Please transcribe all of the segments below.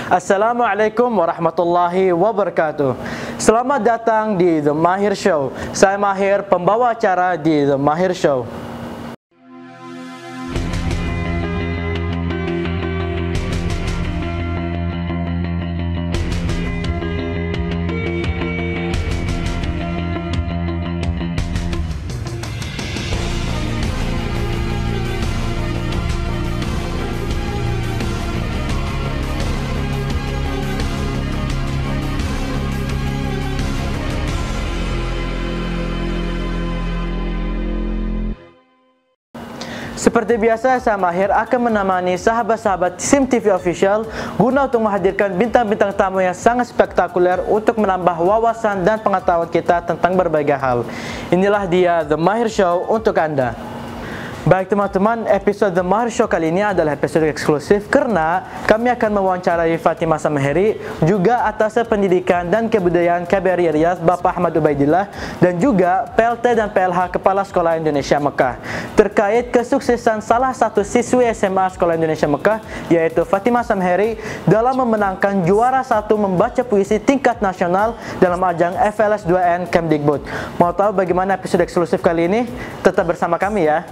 Assalamualaikum warahmatullahi wabarakatuh. Selamat datang di The Mahir Show. Saya Mahir, pembawa acara di The Mahir Show. Seperti biasa, saya Mahir akan menemani sahabat-sahabat SIM TV Official guna untuk menghadirkan bintang-bintang tamu yang sangat spektakuler untuk menambah wawasan dan pengetahuan kita tentang berbagai hal. Inilah dia The Mahir Show untuk Anda. Baik teman-teman, episode The Mahir Show kali ini adalah episode eksklusif karena kami akan mewawancarai Fatimah Samaheri, juga atas pendidikan dan kebudayaan KBRI Riyadh Bapak Ahmad Ubaidillah, dan juga PLT dan PLH Kepala Sekolah Indonesia Mekah, terkait kesuksesan salah satu siswi SMA Sekolah Indonesia Mekah, yaitu Fatimah Samaheri, dalam memenangkan juara 1 membaca puisi tingkat nasional dalam ajang FLS 2N Kemdikbud. Mau tahu bagaimana episode eksklusif kali ini? Tetap bersama kami ya.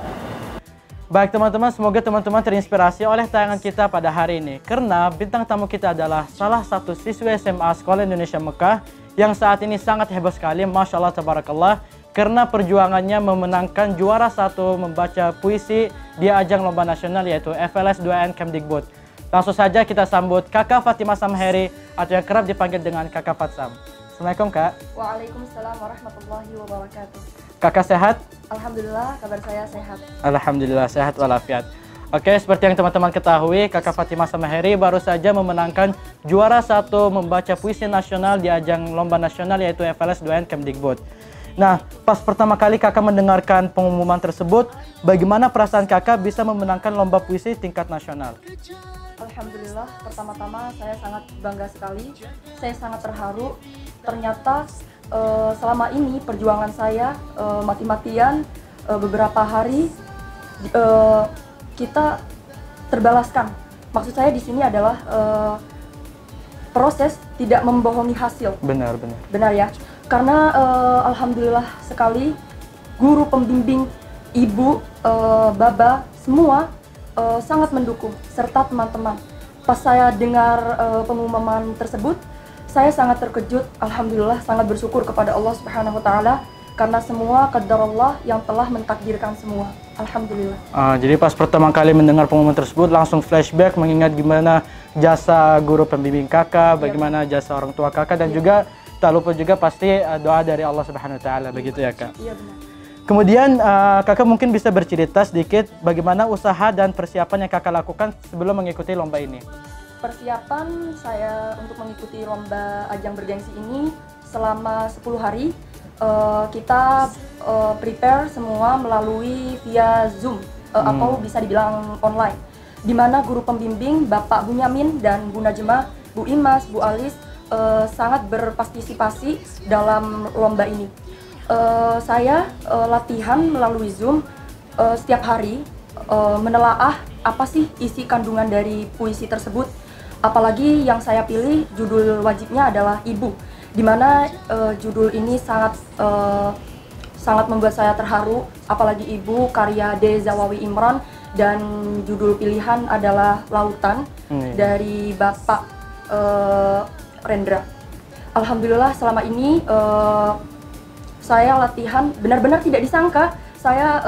Baik teman-teman, semoga teman-teman terinspirasi oleh tayangan kita pada hari ini, karena bintang tamu kita adalah salah satu siswi SMA Sekolah Indonesia Mekah yang saat ini sangat hebat sekali, Masya Allah Tabarakallah, karena perjuangannya memenangkan juara 1 membaca puisi di ajang lomba nasional yaitu FLS 2N Kemdikbud. Langsung saja kita sambut Kakak Fatimah Samaheri, atau yang kerap dipanggil dengan Kakak Fatsam. Assalamualaikum Kak. Waalaikumsalam warahmatullahi wabarakatuh. Kakak sehat? Alhamdulillah, kabar saya sehat. Alhamdulillah sehat walafiat. Oke, seperti yang teman-teman ketahui, Kakak Fatimah Samaheri baru saja memenangkan juara 1 membaca puisi nasional di ajang lomba nasional yaitu FLS 2N Kemdikbud. Nah, pas pertama kali Kakak mendengarkan pengumuman tersebut, bagaimana perasaan Kakak bisa memenangkan lomba puisi tingkat nasional? Alhamdulillah, pertama-tama saya sangat bangga sekali. Saya sangat terharu. Ternyata selama ini perjuangan saya mati-matian beberapa hari kita terbalaskan. Maksud saya di sini adalah proses tidak membohongi hasil. Benar. Benar ya. Karena alhamdulillah sekali guru pembimbing, ibu, baba, semua sangat mendukung, serta teman-teman. Pas saya dengar pengumuman tersebut, saya sangat terkejut. Alhamdulillah, sangat bersyukur kepada Allah Subhanahu wa Ta'ala, karena semua qadar Allah yang telah mentakdirkan semua. Alhamdulillah. Jadi pas pertama kali mendengar pengumuman tersebut langsung flashback mengingat gimana jasa guru pembimbing Kakak, bagaimana jasa orang tua Kakak, dan juga tak lupa juga pasti doa dari Allah Subhanahu wa Ta'ala, begitu ya Kak? Iya benar. Kemudian Kakak mungkin bisa bercerita sedikit bagaimana usaha dan persiapan yang Kakak lakukan sebelum mengikuti lomba ini. Persiapan saya untuk mengikuti lomba ajang bergengsi ini selama 10 hari. Kita prepare semua melalui via Zoom atau bisa dibilang online, di mana guru pembimbing Bapak Bunyamin dan Bu Najmah, Bu Imas, Bu Alis sangat berpartisipasi dalam lomba ini. Saya latihan melalui Zoom setiap hari, menelaah apa sih isi kandungan dari puisi tersebut. Apalagi yang saya pilih judul wajibnya adalah Ibu, di mana judul ini sangat membuat saya terharu. Apalagi Ibu karya D. Zawawi Imran, dan judul pilihan adalah Lautan dari Bapak Rendra. Alhamdulillah selama ini saya latihan benar-benar tidak disangka saya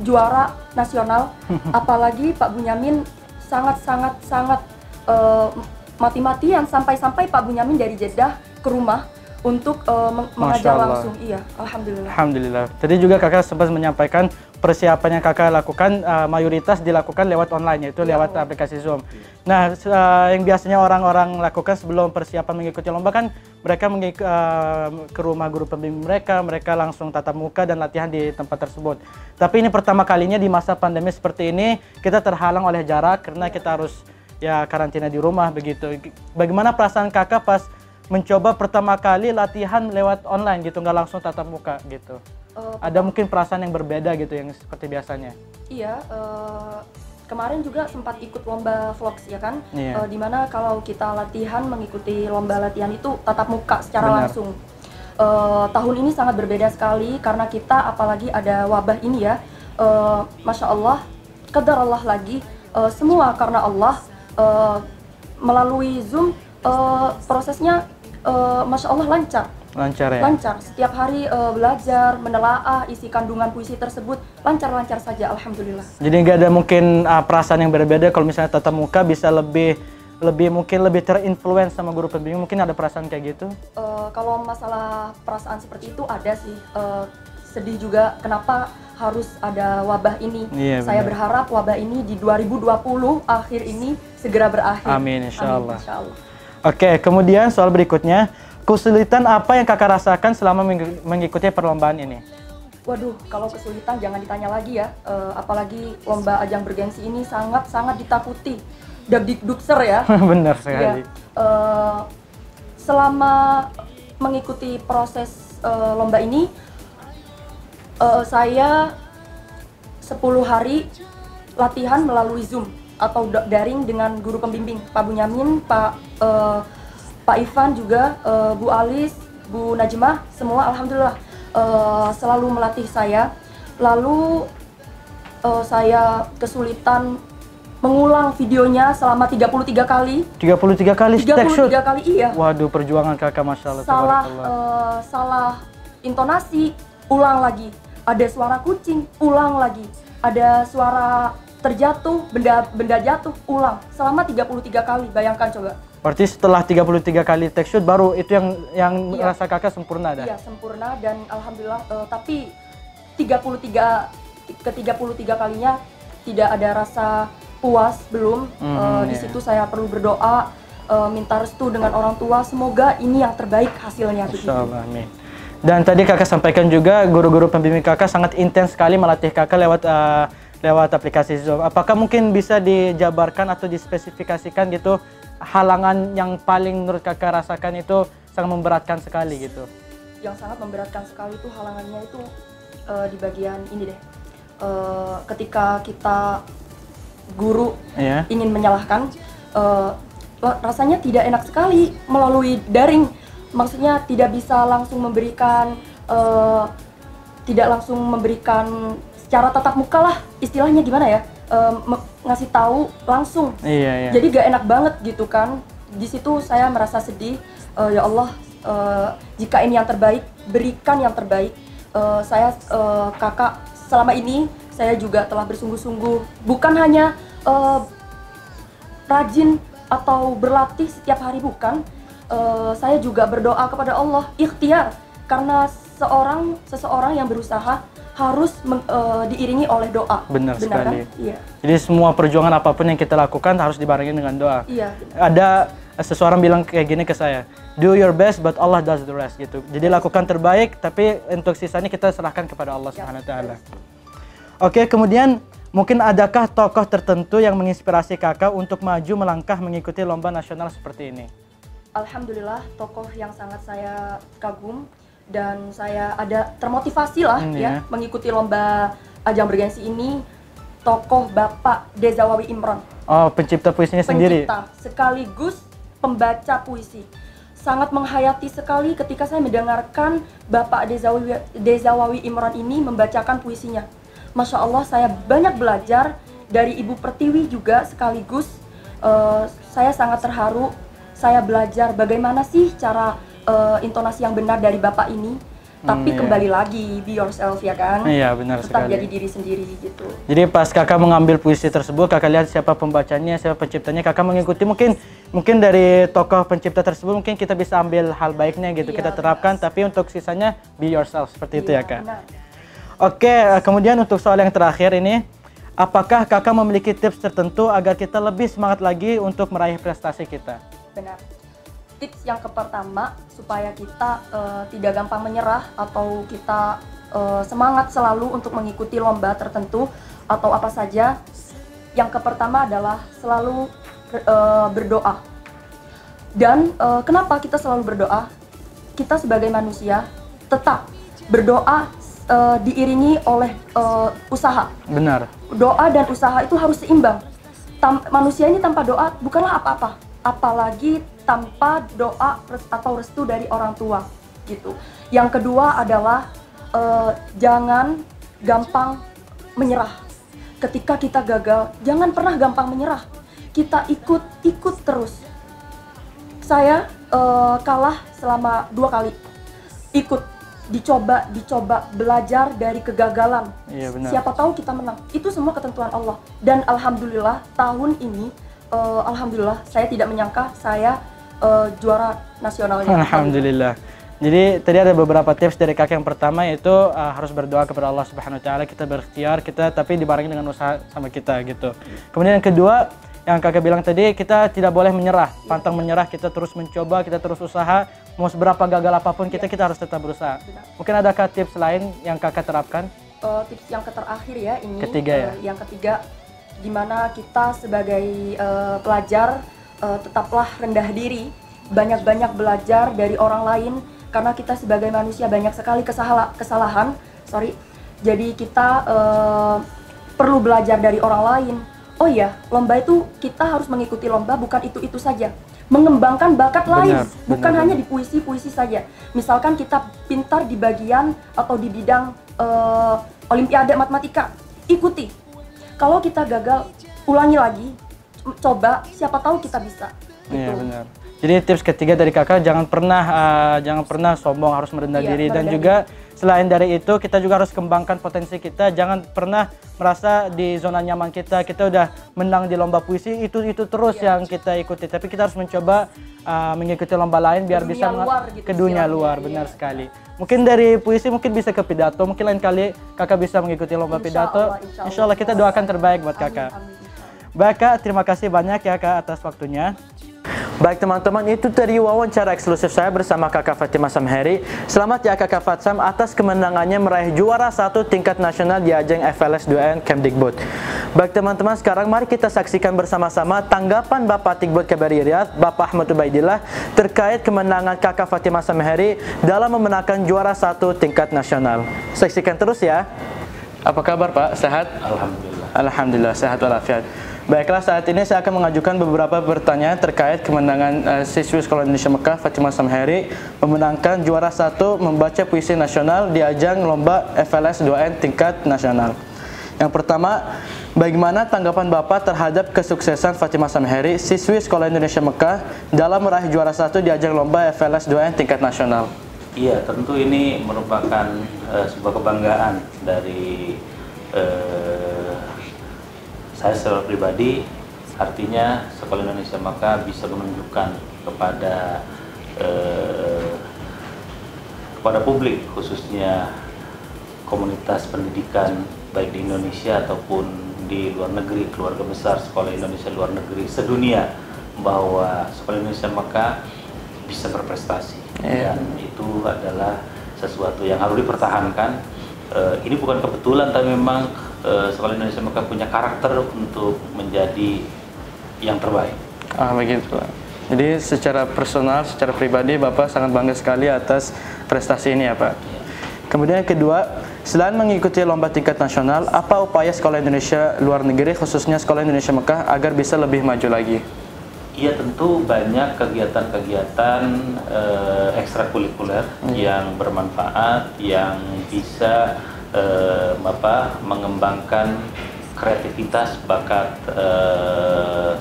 juara nasional. Apalagi Pak Bunyamin sangat mati-matian, sampai Pak Bunyamin dari Jeddah ke rumah untuk mengajar langsung. Iya, alhamdulillah. Alhamdulillah. Tadi juga Kakak sempat menyampaikan persiapan yang Kakak lakukan mayoritas dilakukan lewat online, yaitu lewat aplikasi Zoom. Nah, yang biasanya orang-orang lakukan sebelum persiapan mengikuti lomba kan mereka ke rumah guru pembimbing mereka langsung tatap muka dan latihan di tempat tersebut. Tapi ini pertama kalinya di masa pandemi seperti ini kita terhalang oleh jarak karena kita harus karantina di rumah begitu. Bagaimana perasaan Kakak pas mencoba pertama kali latihan lewat online gitu, nggak langsung tatap muka gitu? Ada mungkin perasaan yang berbeda gitu yang seperti biasanya? Iya, kemarin juga sempat ikut lomba vlogs ya kan, Iya. dimana kalau kita latihan mengikuti lomba latihan itu tatap muka secara Benar. langsung. Tahun ini sangat berbeda sekali karena kita apalagi ada wabah ini ya. Masya Allah, qadar Allah lagi, semua karena Allah. Melalui Zoom prosesnya Masya Allah lancar. Lancar ya? Lancar, setiap hari belajar, menelaah isi kandungan puisi tersebut, lancar-lancar saja, Alhamdulillah. Jadi nggak ada mungkin perasaan yang berbeda kalau misalnya tatap muka bisa lebih mungkin lebih terinfluence sama guru pembimbing, mungkin ada perasaan kayak gitu? Kalau masalah perasaan seperti itu ada sih, sedih juga kenapa harus ada wabah ini. Iya, Saya benar. berharap wabah ini di 2020 akhir ini segera berakhir. Amin, insya Amin, Allah. insya Allah. Oke, kemudian soal berikutnya, kesulitan apa yang kakak rasakan selama mengikuti perlombaan ini? Waduh, kalau kesulitan jangan ditanya lagi ya. Apalagi lomba ajang bergengsi ini sangat-sangat ditakuti. Dagdikdukser ya. Benar Iya. sekali. Selama mengikuti proses lomba ini, saya 10 hari latihan melalui Zoom atau daring dengan guru pembimbing Pak Bunyamin, Pak Ivan juga, Bu Alis, Bu Najmah, semua alhamdulillah selalu melatih saya. Lalu saya kesulitan mengulang videonya selama 33 kali. 33 kali take shoot? 33 kali, iya. Waduh, perjuangan kakak, Masya Allah. Tabarakallah. Salah intonasi, ulang lagi. Ada suara kucing, ulang lagi. Ada suara terjatuh, benda jatuh, ulang. Selama 33 kali, bayangkan coba. Berarti setelah 33 kali take shoot, baru itu yang Iya. rasa kakak sempurna dah? Iya, sempurna dan alhamdulillah. Tapi 33 kalinya tidak ada rasa puas, belum. Di iya. situ saya perlu berdoa, minta restu dengan orang tua. Semoga ini yang terbaik hasilnya. Begitu. Insya Allah, amin. Dan tadi kakak sampaikan juga guru-guru pembimbing kakak sangat intens sekali melatih kakak lewat aplikasi Zoom. Apakah mungkin bisa dijabarkan atau dispesifikasikan gitu halangan yang paling menurut kakak rasakan itu sangat memberatkan sekali gitu? Yang sangat memberatkan sekali itu halangannya itu di bagian ini deh. Ketika kita guru Iya. ingin menyalahkan, rasanya tidak enak sekali melalui daring. Maksudnya tidak bisa langsung memberikan secara tatap muka lah, istilahnya gimana ya, ngasih tahu langsung. Iya. Jadi gak enak banget gitu kan. Di situ saya merasa sedih. Ya Allah, jika ini yang terbaik, berikan yang terbaik. Kakak selama ini saya juga telah bersungguh-sungguh, bukan hanya rajin atau berlatih setiap hari, bukan. Saya juga berdoa kepada Allah, ikhtiar, karena seseorang yang berusaha harus diiringi oleh doa. Benar sekali. Kan? Iya. Jadi semua perjuangan apapun yang kita lakukan harus dibarengi dengan doa. Iya. Ada seseorang bilang kayak gini ke saya, do your best but Allah does the rest gitu. Jadi lakukan terbaik, tapi untuk sisanya kita serahkan kepada Allah Subhanahu wa taala. Oke, kemudian mungkin adakah tokoh tertentu yang menginspirasi kakak untuk maju melangkah mengikuti lomba nasional seperti ini? Alhamdulillah, tokoh yang sangat saya kagum dan saya ada termotivasi lah ya mengikuti lomba ajang bergengsi ini, tokoh Bapak Dezawawi Imron. Oh, pencipta puisinya sendiri? Pencipta sekaligus pembaca puisi. Sangat menghayati sekali ketika saya mendengarkan Bapak Dezawawi Imron ini membacakan puisinya. Masya Allah, saya banyak belajar dari Ibu Pertiwi juga sekaligus. Saya sangat terharu. Saya belajar bagaimana sih cara intonasi yang benar dari Bapak ini. Tapi kembali lagi, be yourself ya kan. Iya, benar Tetap sekali. jadi diri sendiri gitu. Jadi pas kakak mengambil puisi tersebut, kakak lihat siapa pembacanya, siapa penciptanya, kakak mengikuti. Mungkin dari tokoh pencipta tersebut mungkin kita bisa ambil hal baiknya gitu, Iya, kita terapkan. Tapi untuk sisanya be yourself, seperti itu ya kak. Benar. Oke, kemudian untuk soal yang terakhir ini, apakah kakak memiliki tips tertentu agar kita lebih semangat lagi untuk meraih prestasi kita? Benar. Tips yang pertama supaya kita tidak gampang menyerah atau kita semangat selalu untuk mengikuti lomba tertentu atau apa saja. Yang pertama adalah selalu berdoa. Dan kenapa kita selalu berdoa? Kita sebagai manusia tetap berdoa diiringi oleh usaha. Benar. Doa dan usaha itu harus seimbang. Manusia ini tanpa doa bukanlah apa-apa, apalagi tanpa doa atau restu dari orang tua gitu. Yang kedua adalah jangan gampang menyerah. Ketika kita gagal, jangan pernah gampang menyerah. Kita ikut terus. Saya kalah selama 2 kali. Ikut, dicoba, belajar dari kegagalan. Iya, benar. Siapa tahu kita menang. Itu semua ketentuan Allah. Dan alhamdulillah tahun ini, alhamdulillah saya tidak menyangka saya juara nasionalnya. Alhamdulillah. Jadi tadi ada beberapa tips dari kakak. Yang pertama yaitu harus berdoa kepada Allah Subhanahu Wa Taala. Kita berikhtiar, kita tapi dibarengi dengan usaha sama kita gitu. Kemudian yang kedua, yang kakak bilang tadi, kita tidak boleh menyerah, pantang menyerah, kita terus mencoba, kita terus usaha, mau seberapa gagal apapun kita harus tetap berusaha. Mungkin adakah tips lain yang kakak terapkan? Tips yang terakhir ya ini. Ketiga ya? Yang ketiga, dimana kita sebagai pelajar tetaplah rendah diri, banyak-banyak belajar dari orang lain, karena kita sebagai manusia banyak sekali kesalahan. Jadi kita perlu belajar dari orang lain. Oh iya, lomba itu kita harus mengikuti lomba bukan itu saja. Mengembangkan bakat lain, bukan hanya di puisi saja. Misalkan kita pintar di bagian atau di bidang olimpiade matematika, ikuti. Kalau kita gagal, ulangi lagi, coba, siapa tahu kita bisa. Iya, benar. Jadi tips ketiga dari kakak, jangan pernah sombong, harus merendah diri, dan juga selain dari itu kita juga harus kembangkan potensi kita. Jangan pernah merasa di zona nyaman kita udah menang di lomba puisi, itu terus yang kita ikuti. Tapi kita harus mencoba mengikuti lomba lain biar bisa ke dunia luar. Benar sekali. Mungkin dari puisi mungkin bisa ke pidato, mungkin lain kali kakak bisa mengikuti lomba pidato. Insya Allah kita doakan terbaik buat kakak. Baik kak, terima kasih banyak ya kak atas waktunya. Baik teman-teman, itu tadi wawancara eksklusif saya bersama kakak Fatimah Samheri. Selamat ya kakak Fatsam atas kemenangannya meraih juara 1 tingkat nasional di ajang FLS 2N Kemdikbud. Baik teman-teman, sekarang mari kita saksikan bersama-sama tanggapan Bapak Tikbud Kebari Riyad, Bapak Ahmad Ubaidillah, terkait kemenangan kakak Fatimah Samheri dalam memenangkan juara 1 tingkat nasional. Saksikan terus ya. Apa kabar Pak? Sehat? Alhamdulillah. Alhamdulillah, sehat walafiat. Baiklah, saat ini saya akan mengajukan beberapa pertanyaan terkait kemenangan siswi Sekolah Indonesia Mekah Fatimah Samheri memenangkan juara 1 membaca puisi nasional di ajang lomba FLS 2N tingkat nasional. Yang pertama, bagaimana tanggapan Bapak terhadap kesuksesan Fatimah Samheri, siswi Sekolah Indonesia Mekah dalam meraih juara 1 di ajang lomba FLS 2N tingkat nasional? Iya, tentu ini merupakan sebuah kebanggaan dari saya secara pribadi. Artinya Sekolah Indonesia Mekah bisa menunjukkan kepada publik, khususnya komunitas pendidikan baik di Indonesia ataupun di luar negeri, keluarga besar Sekolah Indonesia luar negeri sedunia, bahwa Sekolah Indonesia Mekah bisa berprestasi. Dan itu adalah sesuatu yang harus dipertahankan. Ini bukan kebetulan, tapi memang Sekolah Indonesia Mekah punya karakter untuk menjadi yang terbaik. Begitu. Jadi secara personal, secara pribadi Bapak sangat bangga sekali atas prestasi ini ya Pak. Kemudian yang kedua, selain mengikuti lomba tingkat nasional, apa upaya Sekolah Indonesia luar negeri, khususnya Sekolah Indonesia Mekah, agar bisa lebih maju lagi? Iya, tentu banyak kegiatan-kegiatan ekstrakurikuler yang bermanfaat, yang bisa mengembangkan kreativitas bakat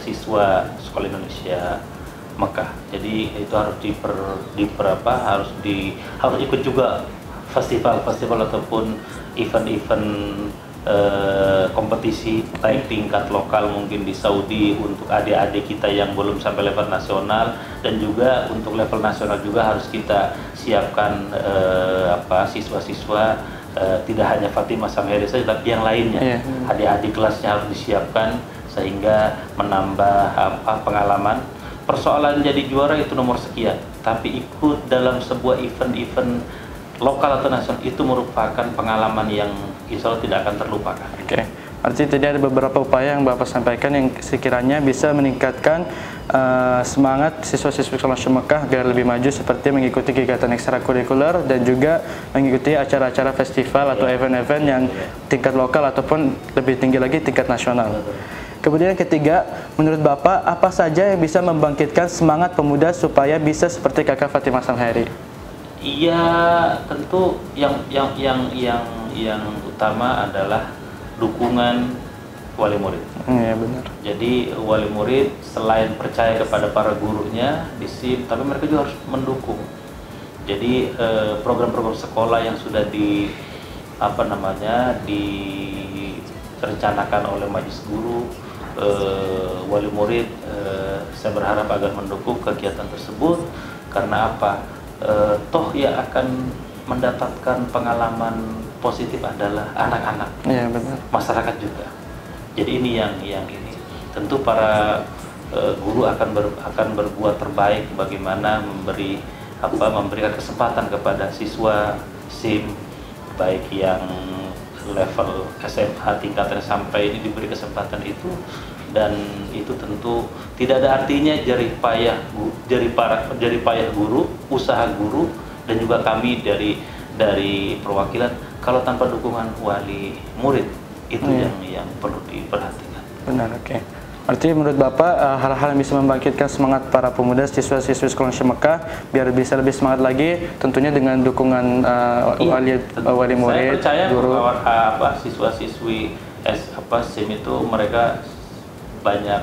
siswa Sekolah Indonesia Mekah. Jadi itu harus harus ikut juga festival-festival ataupun event-event kompetisi baik tingkat lokal mungkin di Saudi untuk adik-adik kita yang belum sampai level nasional, dan juga untuk level nasional juga harus kita siapkan siswa-siswa, tidak hanya Fatimah Samheri saja tapi yang lainnya. Adik-adik kelasnya harus disiapkan sehingga menambah pengalaman. Persoalan jadi juara itu nomor sekian, tapi ikut dalam sebuah event-event lokal atau nasional itu merupakan pengalaman yang insya Allah tidak akan terlupakan. Artinya tadi ada beberapa upaya yang Bapak sampaikan yang sekiranya bisa meningkatkan semangat siswa-siswi Sekolah Mekah agar lebih maju seperti mengikuti kegiatan ekstrakurikuler dan juga mengikuti acara-acara festival atau event-event yang tingkat lokal ataupun lebih tinggi lagi tingkat nasional. Kemudian yang ketiga, menurut Bapak apa saja yang bisa membangkitkan semangat pemuda supaya bisa seperti Kakak Fatimah Samheri? Iya, tentu yang utama adalah dukungan wali murid. Iya benar. Jadi wali murid selain percaya kepada para gurunya di SIM, tapi mereka juga harus mendukung. Jadi program-program sekolah yang sudah direncanakan oleh majelis guru, wali murid, saya berharap agar mendukung kegiatan tersebut. Karena apa? Toh yang akan mendapatkan pengalaman positif adalah anak-anak, Iya benar. masyarakat juga. Jadi ini yang ini tentu para guru akan berbuat terbaik bagaimana memberikan kesempatan kepada siswa SIM baik yang level SMA tingkatan sampai ini diberi kesempatan itu, dan itu tentu tidak ada artinya jerih payah guru, usaha guru dan juga kami dari perwakilan kalau tanpa dukungan wali murid itu yang perlu diperhatikan. Benar, oke. Artinya menurut Bapak hal-hal yang bisa membangkitkan semangat para pemuda siswa-siswi Sekolah Mekah biar bisa lebih semangat lagi tentunya dengan dukungan wali murid, saya percaya guru. bahwa siswa-siswi SIM itu mereka banyak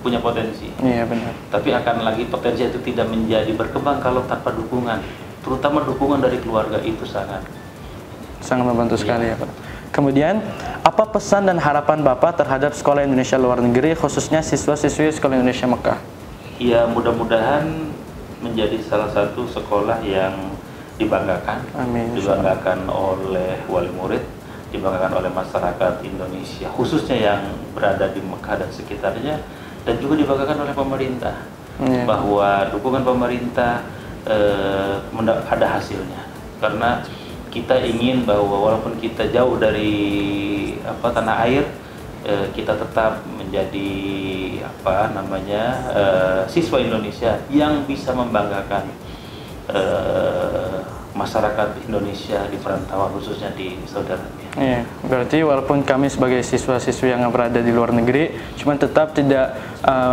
punya potensi. Iya benar. Tapi akan lagi potensi itu tidak menjadi berkembang kalau tanpa dukungan, terutama dukungan dari keluarga itu sangat membantu sekali ya Pak. Kemudian, apa pesan dan harapan Bapak terhadap sekolah Indonesia luar negeri, khususnya siswa-siswi Sekolah Indonesia Mekah? Ya, mudah-mudahan menjadi salah satu sekolah yang dibanggakan. Amin. Dibanggakan oleh wali murid, dibanggakan oleh masyarakat Indonesia, khususnya yang berada di Mekah dan sekitarnya, dan juga dibanggakan oleh pemerintah. Bahwa dukungan pemerintah ada hasilnya. Karena kita ingin bahwa walaupun kita jauh dari tanah air, kita tetap menjadi siswa Indonesia yang bisa membanggakan masyarakat Indonesia di perantauan, khususnya di Saudi Arabia. Iya, berarti walaupun kami sebagai siswa-siswi yang berada di luar negeri, cuman tetap tidak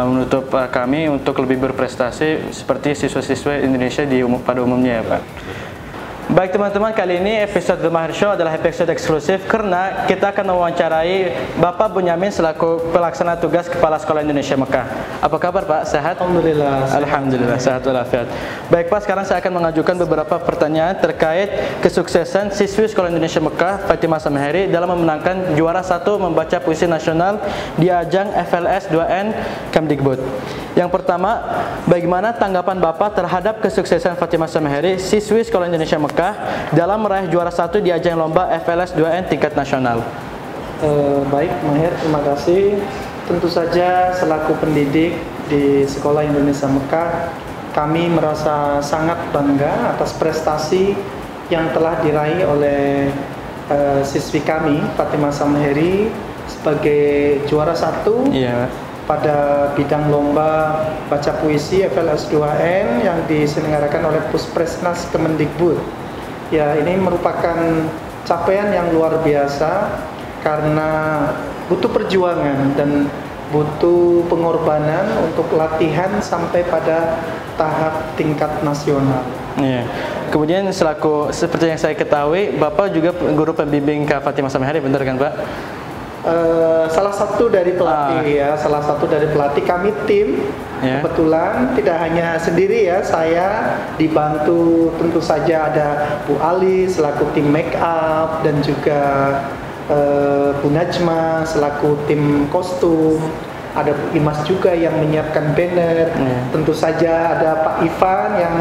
menutup kami untuk lebih berprestasi seperti siswa-siswa Indonesia pada umumnya ya Pak. Baik teman-teman, kali ini episode The Mahir Show adalah episode eksklusif karena kita akan mewawancarai Bapak Bunyamin selaku pelaksana tugas Kepala Sekolah Indonesia Mekah. Apa kabar Pak? Sehat? Alhamdulillah. Alhamdulillah, sehat walafiat. Baik Pak, sekarang saya akan mengajukan beberapa pertanyaan terkait kesuksesan siswi Sekolah Indonesia Mekah Fatimah Samheri dalam memenangkan juara 1 membaca puisi nasional di ajang FLS 2N Kemdikbud. Yang pertama, bagaimana tanggapan Bapak terhadap kesuksesan Fatimah Samheri siswi Sekolah Indonesia Mekah dalam meraih juara 1 di ajang lomba FLS 2N tingkat nasional? Baik, Mahir, terima kasih. Tentu saja selaku pendidik di Sekolah Indonesia Mekah, kami merasa sangat bangga atas prestasi yang telah diraih oleh siswi kami, Fatimah Samheri, sebagai juara 1 pada bidang lomba baca puisi FLS 2N yang diselenggarakan oleh Puspresnas Kemendikbud. Ya, ini merupakan capaian yang luar biasa karena butuh perjuangan dan butuh pengorbanan untuk latihan sampai pada tahap tingkat nasional. Iya. Kemudian seperti yang saya ketahui, Bapak juga guru pembimbing Kak Fatimah Samheri, benar kan Pak? Salah satu dari pelatih kami tim. Kebetulan tidak hanya sendiri ya, saya dibantu tentu saja ada Bu Ali selaku tim make up dan juga Bu Najma selaku tim kostum, ada Bu Imas juga yang menyiapkan banner, tentu saja ada Pak Ivan yang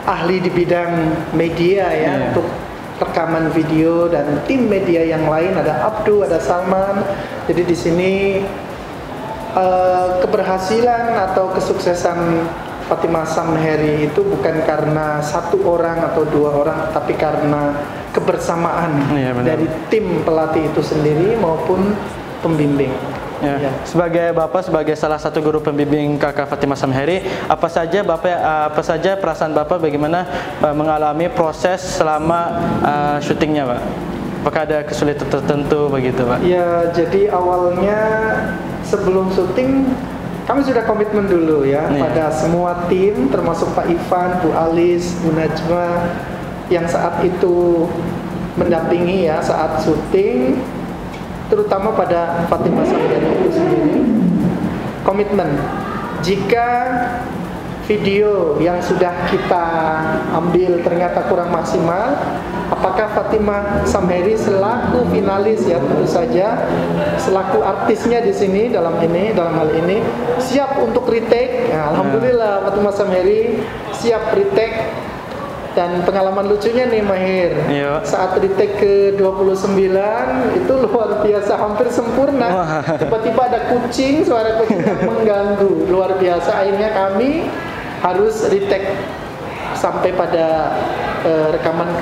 ahli di bidang media ya untuk rekaman video, dan tim media yang lain ada Abdu, ada Salman. Jadi di sini keberhasilan atau kesuksesan Fatimah Samheri itu bukan karena satu orang atau dua orang, tapi karena kebersamaan dari tim pelatih itu sendiri maupun pembimbing. Ya. Ya. Sebagai Bapak, sebagai salah satu guru pembimbing Kakak Fatimah Samheri, apa saja perasaan Bapak bagaimana mengalami proses selama syutingnya, Pak? Apakah ada kesulitan tertentu begitu, Pak? Ya, jadi awalnya sebelum syuting kami sudah komitmen dulu ya pada semua tim, termasuk Pak Ivan, Bu Alis, Bu Najma yang saat itu mendampingi ya saat syuting, terutama pada Fatimah Samheri itu sendiri. Komitmen jika video yang sudah kita ambil ternyata kurang maksimal, apakah Fatimah Samheri selaku finalis ya tentu saja selaku artisnya di sini dalam hal ini siap untuk retake. Nah, alhamdulillah Fatimah Samheri siap retake. Dan pengalaman lucunya nih Mahir, saat retake ke-29 itu luar biasa, hampir sempurna. Tiba-tiba ada kucing, suara kucing yang mengganggu, luar biasa. Akhirnya kami harus retake sampai pada rekaman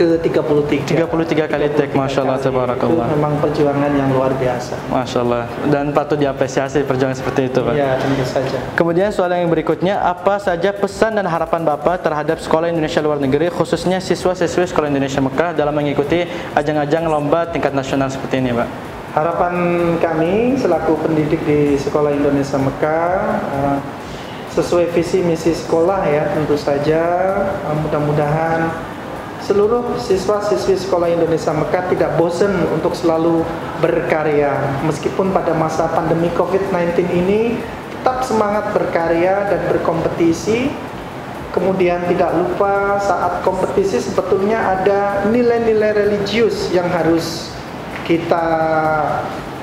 ke-33 kali take, Masya Allah, tabarakallah. Itu memang perjuangan yang luar biasa, Masya Allah, dan patut diapresiasi perjuangan seperti itu, Pak. Ya, tentu saja. Kemudian soalan yang berikutnya, apa saja pesan dan harapan Bapak terhadap Sekolah Indonesia Luar Negeri, khususnya siswa-siswi Sekolah Indonesia Mekah dalam mengikuti ajang-ajang lomba tingkat nasional seperti ini, Pak? Harapan kami selaku pendidik di Sekolah Indonesia Mekah, sesuai visi misi sekolah ya, tentu saja mudah-mudahan seluruh siswa-siswi Sekolah Indonesia Mekah tidak bosan untuk selalu berkarya. Meskipun pada masa pandemi COVID-19 ini tetap semangat berkarya dan berkompetisi. Kemudian tidak lupa saat kompetisi sebetulnya ada nilai-nilai religius yang harus kita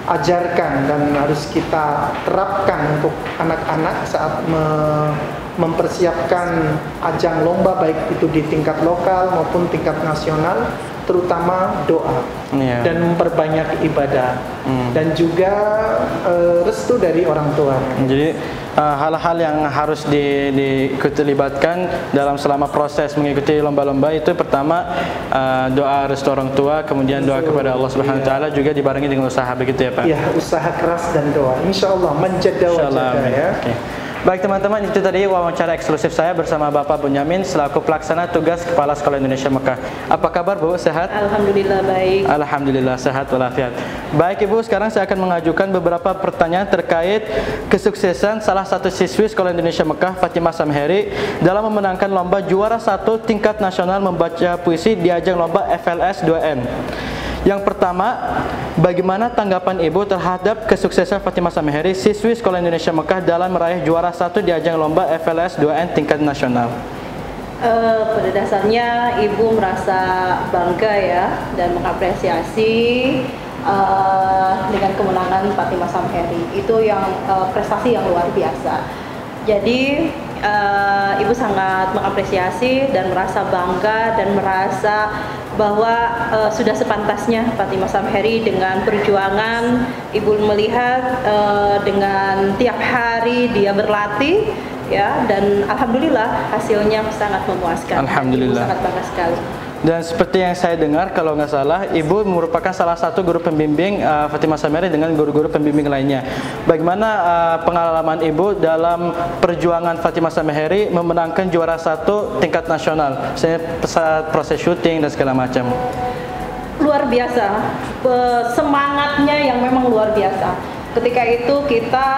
ajarkan dan harus kita terapkan untuk anak-anak saat mempersiapkan ajang lomba, baik itu di tingkat lokal maupun tingkat nasional, terutama doa dan memperbanyak ibadah dan juga restu dari orang tua. Jadi hal-hal yang harus dilibatkan dalam selama proses mengikuti lomba-lomba itu pertama doa restu orang tua, kemudian doa kepada Allah Subhanahu wa taala, juga dibarengi dengan usaha, begitu ya, Pak? Iya, usaha keras dan doa. Insyaallah menjadi wajah ya. Okay. Baik teman-teman, itu tadi wawancara eksklusif saya bersama Bapak Bunyamin selaku pelaksana tugas Kepala Sekolah Indonesia Mekah. Apa kabar, Bu? Sehat? Alhamdulillah baik. Alhamdulillah sehat walafiat. Baik Ibu, sekarang saya akan mengajukan beberapa pertanyaan terkait kesuksesan salah satu siswi Sekolah Indonesia Mekah, Fatimah Samheri, dalam memenangkan lomba juara 1 tingkat nasional membaca puisi di ajang lomba FLS 2N. Yang pertama, bagaimana tanggapan Ibu terhadap kesuksesan Fatimah Samheri, siswi Sekolah Indonesia Mekah, dalam meraih juara 1 di ajang lomba FLS 2N tingkat nasional? Pada dasarnya Ibu merasa bangga ya dan mengapresiasi dengan kemenangan Fatimah Samheri. Itu yang prestasi yang luar biasa. Jadi Ibu sangat mengapresiasi dan merasa bangga dan merasa bahwa sudah sepantasnya Fatimah Samheri dengan perjuangan. Ibu melihat dengan tiap hari dia berlatih ya, dan alhamdulillah hasilnya sangat memuaskan. Alhamdulillah. Ibu sangat bangga sekali. Dan seperti yang saya dengar, kalau nggak salah, Ibu merupakan salah satu guru pembimbing Fatimah Samheri dengan guru-guru pembimbing lainnya. Bagaimana pengalaman Ibu dalam perjuangan Fatimah Samheri memenangkan juara 1 tingkat nasional, misalnya saat proses syuting dan segala macam? Luar biasa, semangatnya yang memang luar biasa. Ketika itu kita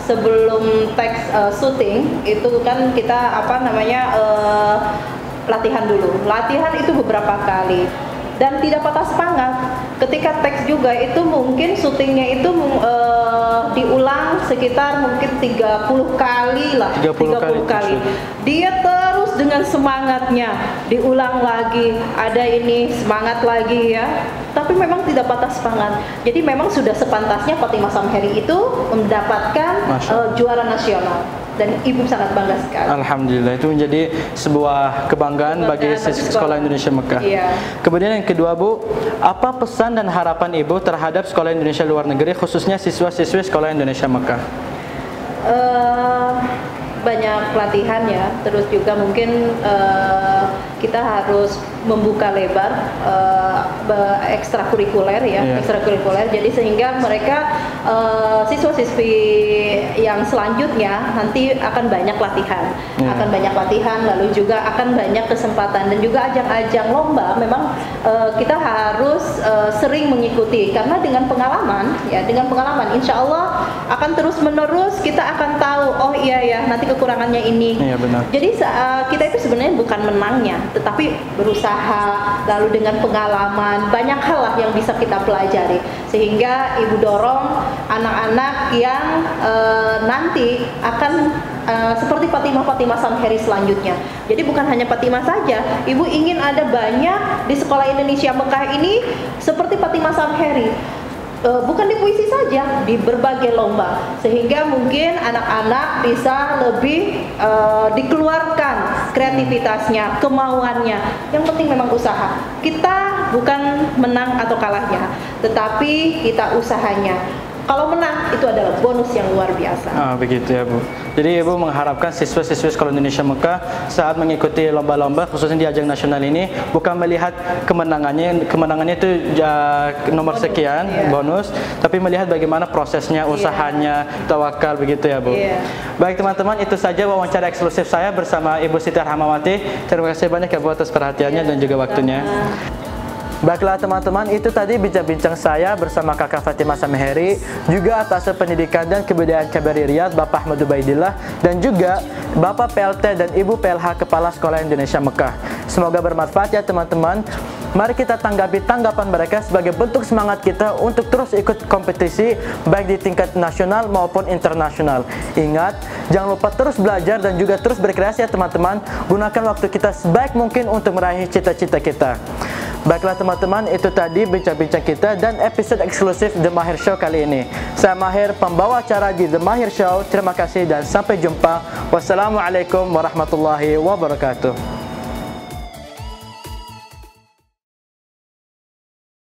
sebelum teks syuting itu kan kita latihan dulu. Latihan itu beberapa kali dan tidak patah semangat. Ketika teks juga itu mungkin syutingnya itu diulang sekitar mungkin 30 kali lah. 30 kali. Dia terus dengan semangatnya diulang lagi, ada ini semangat lagi ya. Tapi memang tidak patah semangat. Jadi memang sudah sepantasnya Fatimah Samheri itu mendapatkan juara nasional. Dan Ibu sangat bangga sekali. Alhamdulillah, itu menjadi sebuah kebanggaan bagi siswa Sekolah Indonesia Mekah. Iya. Kemudian yang kedua, Bu, apa pesan dan harapan Ibu terhadap Sekolah Indonesia Luar Negeri, khususnya siswa-siswi Sekolah Indonesia Mekah? banyak pelatihan ya, terus juga mungkin kita harus membuka lebar ekstrakurikuler ya, ekstrakurikuler. Jadi sehingga mereka siswa-siswi yang selanjutnya nanti akan banyak latihan, lalu juga akan banyak kesempatan dan juga ajang-ajang lomba. Memang kita harus sering mengikuti karena dengan pengalaman insya Allah akan terus menerus kita akan tahu, oh iya ya nanti kekurangannya ini. Iya, benar. Jadi kita itu sebenarnya bukan menangnya, tetapi berusaha, lalu dengan pengalaman banyak hal lah yang bisa kita pelajari, sehingga ibu dorong anak-anak yang nanti akan seperti Fatimah Samheri selanjutnya. Jadi bukan hanya Fatimah saja, ibu ingin ada banyak di Sekolah Indonesia Mekah ini seperti Fatimah Samheri. Bukan di puisi saja, di berbagai lomba, sehingga mungkin anak-anak bisa lebih dikeluarkan kreativitasnya, kemauannya. Yang penting memang usaha. Kita bukan menang atau kalahnya, tetapi kita usahanya. Kalau menang itu adalah bonus yang luar biasa. Begitu ya Bu. Jadi Ibu mengharapkan siswa-siswi Sekolah Indonesia Mekah saat mengikuti lomba-lomba khususnya di ajang nasional ini bukan melihat kemenangannya itu nomor bonus, sekian bonus, tapi melihat bagaimana prosesnya, usahanya, tawakal begitu ya Bu. Baik teman-teman, itu saja wawancara eksklusif saya bersama Ibu Siti Arhamawati. Terima kasih banyak ya Bu atas perhatiannya dan juga waktunya. Baiklah teman-teman, itu tadi bincang-bincang saya bersama Kakak Fatimah Samheri, juga atas pendidikan dan kebudayaan KBRI Riyadh Bapak Ahmad Ubaidillah, dan juga Bapak PLT dan Ibu PLH Kepala Sekolah Indonesia Mekah. Semoga bermanfaat ya teman-teman. Mari kita tanggapi tanggapan mereka sebagai bentuk semangat kita untuk terus ikut kompetisi baik di tingkat nasional maupun internasional. Ingat, jangan lupa terus belajar dan juga terus berkreasi ya teman-teman. Gunakan waktu kita sebaik mungkin untuk meraih cita-cita kita. Baiklah teman-teman, itu tadi bincang-bincang kita dan episode eksklusif The Mahir Show kali ini. Saya Mahir, pembawa acara di The Mahir Show. Terima kasih dan sampai jumpa. Wassalamualaikum warahmatullahi wabarakatuh.